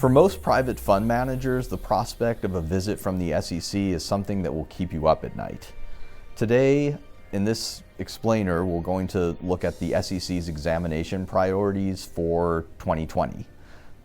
For most private fund managers, the prospect of a visit from the SEC is something that will keep you up at night. Today, in this explainer, we're going to look at the SEC's examination priorities for 2020.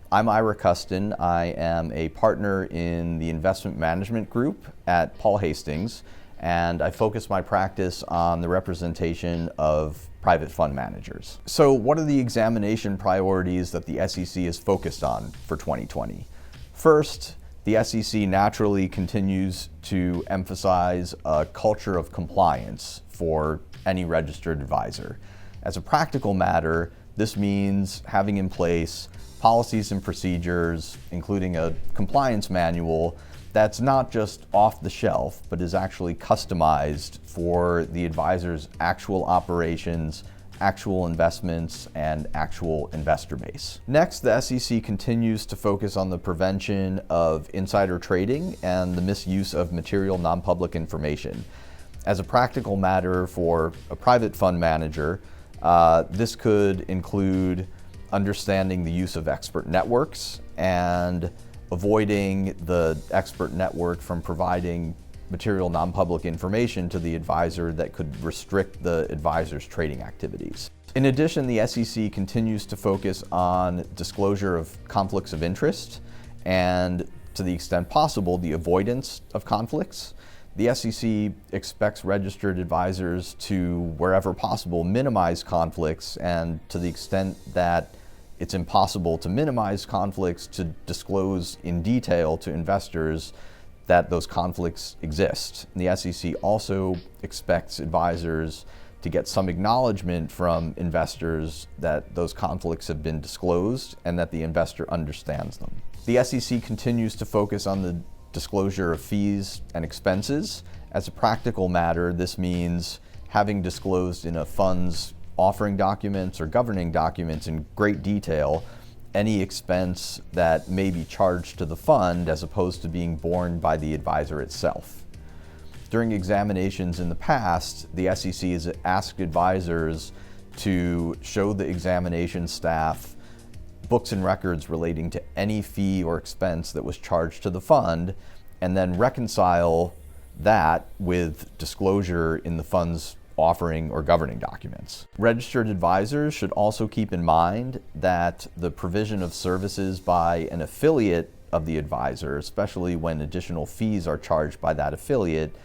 I'm Ira Kustin. I am a partner in the investment management group at Paul Hastings, and I focus my practice on the representation of private fund managers. So what are the examination priorities that the SEC is focused on for 2020? First, the SEC naturally continues to emphasize a culture of compliance for any registered advisor. As a practical matter, this means having in place policies and procedures, including a compliance manual that's not just off the shelf, but is actually customized for the advisor's actual operations, actual investments, and actual investor base. Next, the SEC continues to focus on the prevention of insider trading and the misuse of material non-public information. As a practical matter for a private fund manager, this could include understanding the use of expert networks and avoiding the expert network from providing material non-public information to the advisor that could restrict the advisor's trading activities. In addition, the SEC continues to focus on disclosure of conflicts of interest and, to the extent possible, the avoidance of conflicts. The SEC expects registered advisors to, wherever possible, minimize conflicts, and to the extent that it's impossible to minimize conflicts, to disclose in detail to investors that those conflicts exist. And the SEC also expects advisors to get some acknowledgement from investors that those conflicts have been disclosed and that the investor understands them. The SEC continues to focus on the disclosure of fees and expenses. As a practical matter, this means having disclosed in a fund's offering documents or governing documents in great detail any expense that may be charged to the fund as opposed to being borne by the advisor itself. During examinations in the past, the SEC has asked advisors to show the examination staff books and records relating to any fee or expense that was charged to the fund, and then reconcile that with disclosure in the fund's offering or governing documents. Registered advisors should also keep in mind that the provision of services by an affiliate of the advisor, especially when additional fees are charged by that affiliate,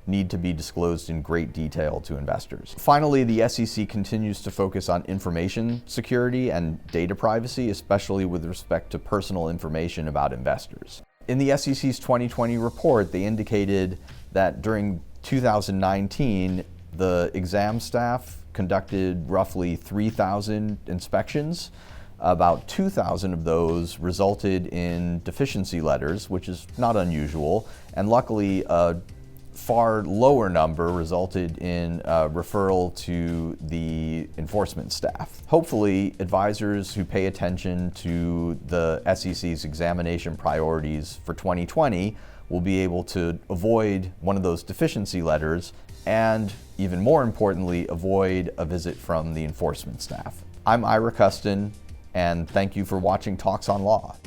need to be disclosed in great detail to investors. Finally, the SEC continues to focus on information security and data privacy, especially with respect to personal information about investors. In the SEC's 2020 report, they indicated that during 2019, the exam staff conducted roughly 3,000 inspections. About 2,000 of those resulted in deficiency letters, which is not unusual, and luckily a far lower number resulted in a referral to the enforcement staff. Hopefully, advisors who pay attention to the SEC's examination priorities for 2020 will be able to avoid one of those deficiency letters and, even more importantly, avoid a visit from the enforcement staff. I'm Ira Kustin, and thank you for watching Talks on Law.